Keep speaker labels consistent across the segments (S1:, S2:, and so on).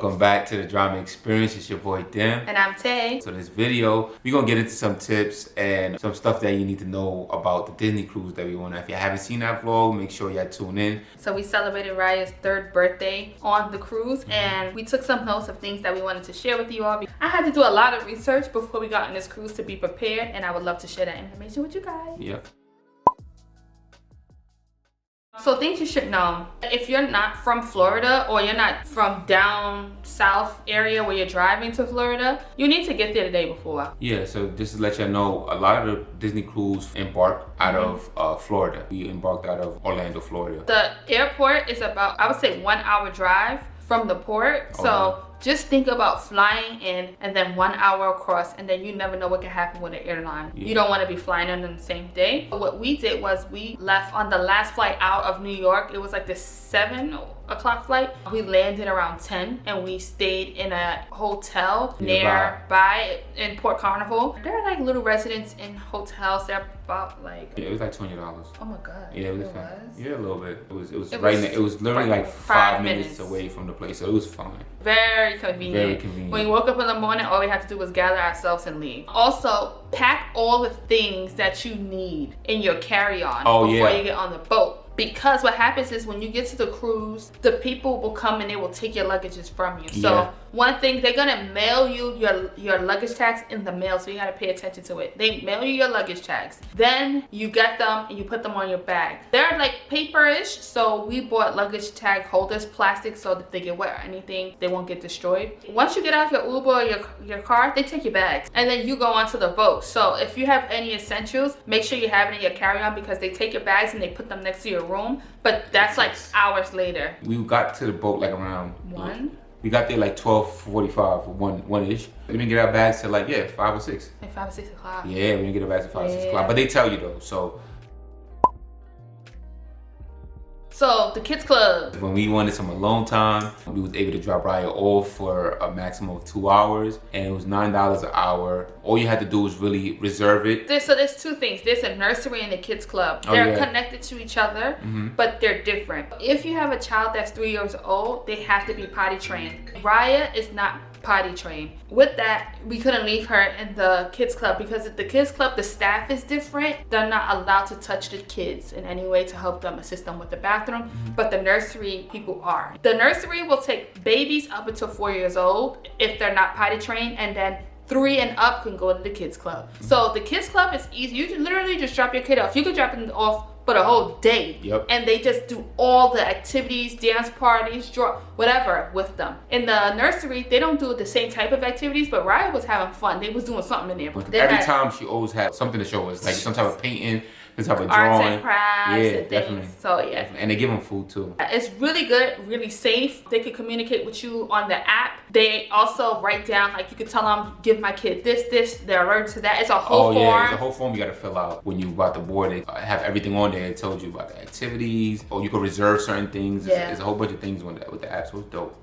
S1: Welcome back to the Drama Experience. It's your boy Dim.
S2: And I'm Tay.
S1: So in this video, we're gonna get into some tips and some stuff that you need to know about the Disney cruise that we went on. If you haven't seen that vlog, make sure y'all tune in.
S2: So we celebrated Raya's 3rd birthday on the cruise, and we took some notes of things that we wanted to share with you all. I had to do a lot of research before we got on this cruise to be prepared, and I would love to share that information with you guys.
S1: Yep.
S2: So things you should know. If you're not from Florida or you're not from down south area where you're driving to Florida, you need to get there the day before.
S1: Yeah, so just to let you know, a lot of the Disney cruise embark out of Florida. We embarked out of Orlando, Florida.
S2: The airport is about, I would say, 1 hour drive from the port. So just think about flying in and then 1 hour across, and then you never know what can happen with an airline. You don't want to be flying on the same day. What we did was we left on the last flight out of New York. It was like the 7 o'clock flight. We landed around 10 and we stayed in a hotel nearby in Port Carnival. There are like little residents in hotels. They're about like,
S1: yeah, it was like $20.
S2: Oh my god.
S1: Yeah, it was fine. Yeah, a little bit. It was right now. It was literally like 5 minutes away from the place, so it was fine.
S2: Very convenient.
S1: Very convenient.
S2: When we woke up in the morning, all we had to do was gather ourselves and leave. Also, pack all the things that you need in your carry-on before you get on the boat. Because what happens is when you get to the cruise, the people will come and they will take your luggages from you. So one thing, they're gonna mail you your luggage tags in the mail, so you gotta pay attention to it. They mail you your luggage tags. Then you get them and you put them on your bag. They're like paper-ish, so we bought luggage tag holders, plastic, so that if they get wet or anything, they won't get destroyed. Once you get out of your Uber or your car, they take your bags. And then you go onto the boat. So if you have any essentials, make sure you have it in your carry-on, because they take your bags and they put them next to your room. But that's like hours later.
S1: We got to the boat like around
S2: 1.
S1: We got there like 12:45, one-ish. We didn't get our bags till like 5 or 6.
S2: Like 5 or 6 o'clock.
S1: Yeah, we didn't get our bags till 5 or 6 o'clock. But they tell you though,
S2: So the kids club.
S1: when we wanted some alone time, we was able to drop Raya off for a maximum of 2 hours, and it was $9 an hour. All you had to do was really reserve it.
S2: So there's 2 things. There's a nursery and a kids club. They're connected to each other, but they're different. If you have a child that's 3 years old, they have to be potty trained. Raya is not potty trained. With that, we couldn't leave her in the kids club, because at the kids club, the staff is different. They're not allowed to touch the kids in any way to help them, assist them with the bathroom, but the nursery people are. The nursery will take babies up until 4 years old if they're not potty trained, and then 3 and up can go to the kids club. So the kids club is easy. You can literally just drop your kid off. You could drop them off for the whole day. And they just do all the activities, dance parties, whatever with them. In the nursery, they don't do the same type of activities, but Raya was having fun. They was doing something in there.
S1: Every time she always had something to show us, like some type of painting, some type of drawing.
S2: Arts and crafts and
S1: definitely.
S2: things. So
S1: And they give them food too.
S2: It's really good, really safe. They can communicate with you on the app. They also write down, like you could tell them, give my kid this, they're allergic to that. It's a whole form.
S1: It's a whole form you gotta fill out when you about to board it. Have everything on there. It tells you about the activities, or you can reserve certain things. There's a whole bunch of things with the app, so it's dope.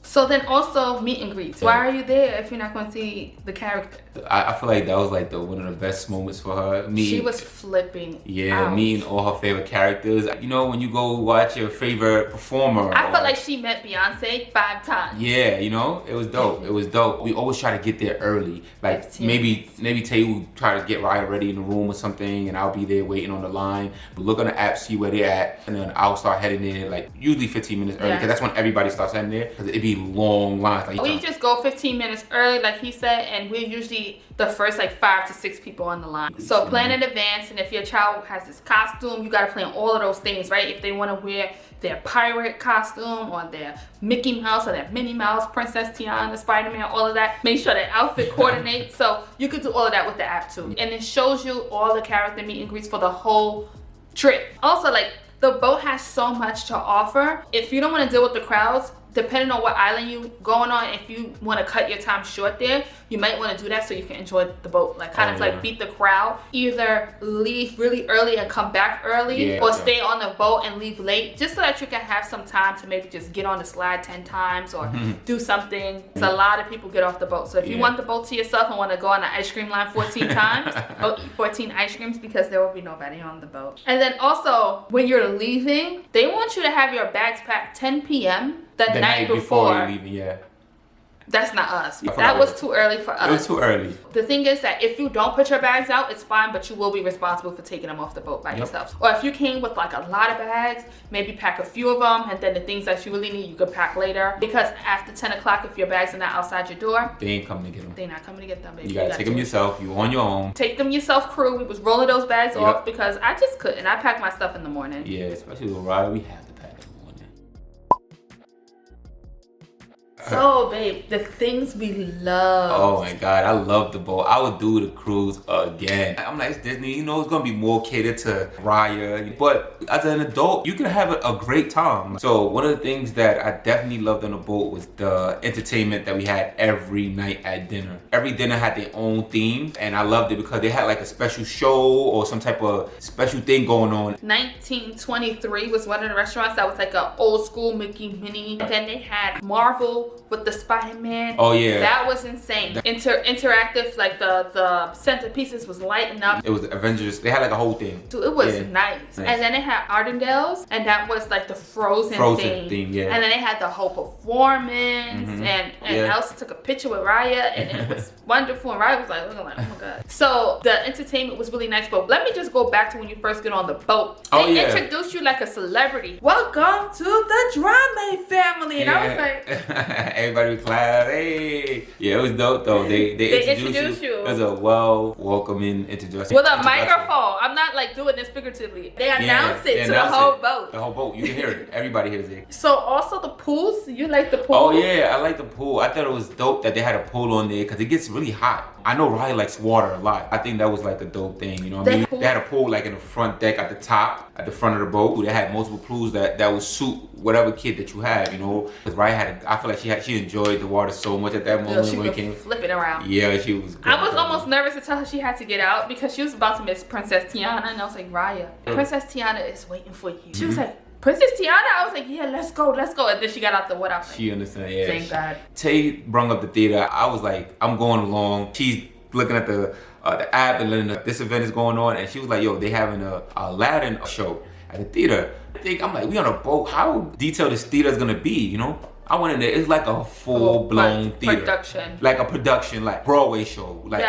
S2: So then also meet and greets. Why are you there if you're not going to see the character?
S1: I feel like that was like one of the best moments for her.
S2: She was flipping out.
S1: Meeting all her favorite characters. You know, when you go watch your favorite performer.
S2: I felt like she met Beyonce 5 times.
S1: Yeah, you know, it was dope. It was dope. We always try to get there early. Like maybe Tay will try to get Raya ready in the room or something, and I'll be there waiting on the line. We look on the app, see where they're at, and then I'll start heading there like usually 15 minutes early, because that's when everybody starts heading there, because it'd be long lines. Like,
S2: we just go 15 minutes early, like he said, and we're usually the first like 5 to 6 people on the line. So plan in advance, and if your child has this costume, you gotta plan all of those things, right? If they wanna wear their pirate costume or their Mickey Mouse or their Minnie Mouse, Princess Tiana, Spider-Man, all of that, make sure that outfit coordinates. So you could do all of that with the app too. And it shows you all the character meet and greets for the whole trip. Also, like, the boat has so much to offer. If you don't wanna deal with the crowds, Depending on what island you going on, if you want to cut your time short there, you might want to do that so you can enjoy the boat. Like kind of like beat the crowd. Either leave really early and come back early, or stay on the boat and leave late, just so that you can have some time to maybe just get on the slide 10 times or do something. A lot of people get off the boat. So if you want the boat to yourself and want to go on the ice cream line 14 times, go eat 14 ice creams because there will be nobody on the boat. And then also, when you're leaving, they want you to have your bags packed 10 p.m. the night before
S1: you're leaving,
S2: That's not us. That was too early for us.
S1: It was too early.
S2: The thing is that if you don't put your bags out, it's fine, but you will be responsible for taking them off the boat by yourself. Or if you came with like a lot of bags, maybe pack a few of them, and then the things that you really need, you could pack later. Because after 10 o'clock, if your bags are not outside your door,
S1: they ain't coming to get them.
S2: They're not coming to get them, baby.
S1: You gotta take them yourself. You on your own.
S2: Take them yourself, crew. We was rolling those bags off because I just couldn't. I packed my stuff in the morning.
S1: Yeah, especially with Ryder, we have to pack in the morning.
S2: So, babe, the things we love.
S1: Oh my God, I love the boat. I would do the cruise again. I'm like, it's Disney, you know, it's gonna be more catered to Raya. But as an adult, you can have a great time. So one of the things that I definitely loved on the boat was the entertainment that we had every night at dinner. Every dinner had their own theme, and I loved it because they had like a special show or some type of special thing going on.
S2: 1923 was one of the restaurants that was like an old school Mickey Minnie. And then they had Marvel with the Spider-Man.
S1: Oh yeah,
S2: that was insane. Interactive, like the centerpieces was lighting up.
S1: It was Avengers. They had like a whole thing.
S2: So it was nice. And then they had Ardendelle's, and that was like the Frozen theme.
S1: Yeah.
S2: And then they had the whole performance, and Elsa took a picture with Raya, and it was wonderful. And Raya was like, looking like, oh my God. So the entertainment was really nice. But let me just go back to when you first get on the boat. They introduced you like a celebrity. Welcome to the Drame family, and I was like.
S1: Everybody clap, hey. Yeah, it was dope though. They introduced you. It was a welcoming introduction.
S2: With a microphone. I'm not like doing this figuratively. They announced it to the whole boat.
S1: The whole boat. You can hear it. Everybody hears it.
S2: So also the pools. You like the pool?
S1: Oh yeah, I like the pool. I thought it was dope that they had a pool on there because it gets really hot. I know Riley likes water a lot. I think that was like a dope thing, you know what I mean? They had a pool like in the front deck at the top, at the front of the boat. They had multiple pools that would suit whatever kid that you have, you know? Because Riley I feel like she enjoyed the water so much at that moment when it came.
S2: Flip it around.
S1: Yeah, she was good.
S2: I was almost nervous to tell her she had to get out because she was about to miss Princess Tiana, and I was like, Raya, Princess Tiana is waiting for you. She was like, Princess Tiana? I was like, yeah, let's go. And then she got out the water. Like,
S1: she understood, yeah.
S2: Thank God.
S1: Tay brung up the theater. I was like, I'm going along. She's looking at the app and then this event is going on, and she was like, yo, they having a Aladdin show at the theater. I'm like, we on a boat. How detailed this theater is gonna be, you know? I went in there. It's like a full-blown theater,
S2: production,
S1: like a production, like Broadway show. Like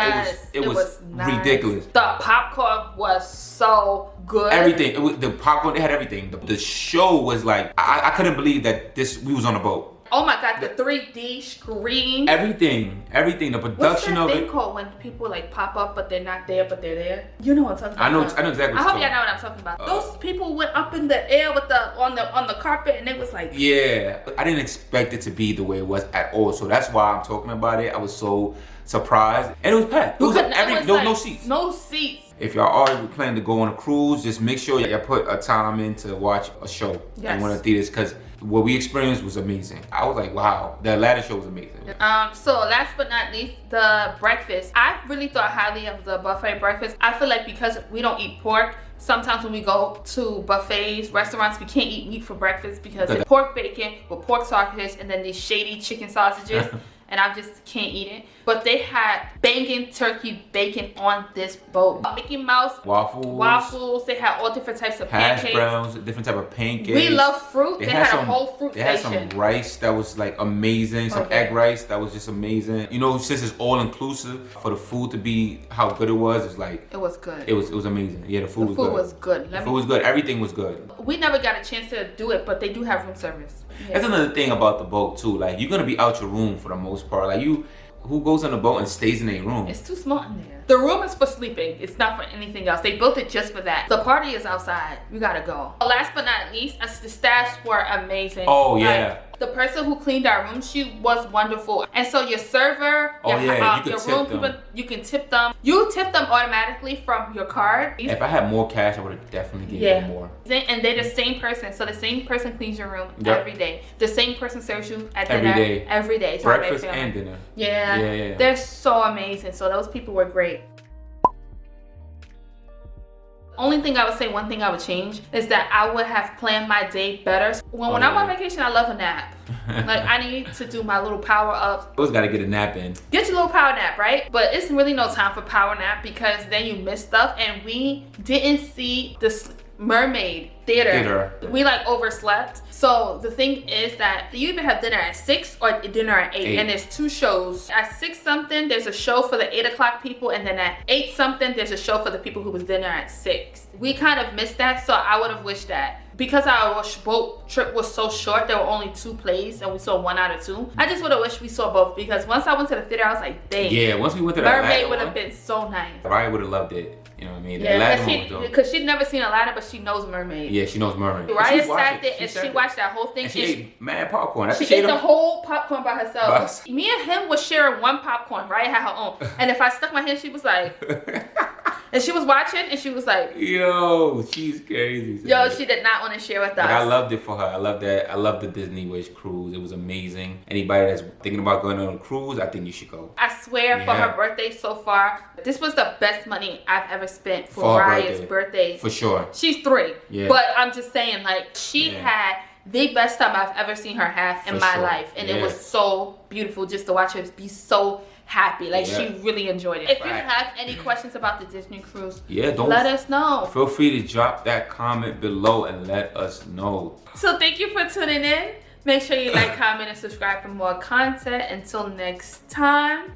S1: it was nice. Ridiculous.
S2: The popcorn was so good.
S1: Everything. It was the popcorn. They had everything. The show was like I couldn't believe that we was on a boat.
S2: Oh my God, the 3D screen.
S1: Everything. The production of it.
S2: What's that thing called when people like pop up but they're not there but they're there? You know what I'm talking about.
S1: I know exactly.
S2: I hope y'all know what I'm talking about. Those people went up in the air with on the carpet, and it was like.
S1: Yeah, I didn't expect it to be the way it was at all. So that's why I'm talking about it. I was so surprised, and it was packed. There was no seats.
S2: No seats.
S1: If y'all already planning to go on a cruise, just make sure y'all put a time in to watch a show in one of the theaters, because what we experienced was amazing. I was like, wow, the Aladdin show was amazing.
S2: So last but not least, the breakfast. I really thought highly of the buffet breakfast. I feel like because we don't eat pork, sometimes when we go to buffets, restaurants, we can't eat meat for breakfast because it's pork bacon with pork sausage and then these shady chicken sausages. And I just can't eat it. But they had banging turkey bacon on this boat. Mickey Mouse waffles. They had all different types of pancakes.
S1: Hash browns, different type of pancakes.
S2: We love fruit. They had a whole fruit station.
S1: They had some rice that was like amazing. Some egg rice that was just amazing. You know, since it's all inclusive, for the food to be how good it was, it's like
S2: it was good.
S1: It was amazing. Yeah, the food was good. The food was good. Everything was good.
S2: We never got a chance to do it, but they do have room service. Yeah.
S1: That's another thing about the boat too. Like, you're gonna be out your room for the most part. Like, who goes on the boat and stays in a room?
S2: It's too small in there. The room is for sleeping. It's not for anything else. They built it just for that. The party is outside. You gotta go. Last but not least, the staffs were amazing.
S1: Oh yeah.
S2: The person who cleaned our room, she was wonderful. And so your server, your room people, you can tip them. You tip them automatically from your card.
S1: If I had more cash, I would have definitely given them more.
S2: And they're the same person. So the same person cleans your room every day. The same person serves you at dinner every day.
S1: Breakfast and dinner.
S2: Yeah. They're so amazing. So those people were great. Only thing I would say, one thing I would change is that I would have planned my day better. When I'm on vacation, I love a nap. Like, I need to do my little power ups.
S1: Always gotta get a nap in.
S2: Get your little power nap, right? But it's really no time for power nap because then you miss stuff, and we didn't see the mermaid theater. We like overslept. So the thing is that you either have dinner at 6 or dinner at 8. And there's 2 shows. At 6 something, there's a show for the 8 o'clock people, and then at 8 something, there's a show for the people who was dinner at 6. We kind of missed that, so I would have wished that. Because our boat trip was so short, there were only 2 plays, and we saw 1 out of 2. I just would have wished we saw both, because once I went to the theater, I was like, dang.
S1: Yeah, once we went to the
S2: Mermaid would have been so nice.
S1: Ryan would have loved it. You know what I mean?
S2: Yeah, because she'd never seen Aladdin, but she knows Mermaid.
S1: Yeah, she knows Mermaid.
S2: Raya sat there and she watched that whole thing.
S1: And she ate mad popcorn.
S2: She ate the whole popcorn by herself. Me and him was sharing 1 popcorn. Raya had her own. And if I stuck my hand, she was like... And she was watching and she was like...
S1: Yo, she's crazy.
S2: Yo, she did not want to share with us.
S1: But I loved it for her. I love that. I love the Disney Wish cruise. It was amazing. Anybody that's thinking about going on a cruise, I think you should go.
S2: I swear, for her birthday so far, this was the best money I've ever spent for Raya's birthday.
S1: For sure.
S2: She's 3. Yeah. But I'm just saying, like, she had the best time I've ever seen her have in my life. And it was so beautiful just to watch her be so happy. Like, she really enjoyed it. If you have any questions about the Disney cruise, let us know.
S1: Feel free to drop that comment below and let us know.
S2: So thank you for tuning in. Make sure you like, comment, and subscribe for more content. Until next time.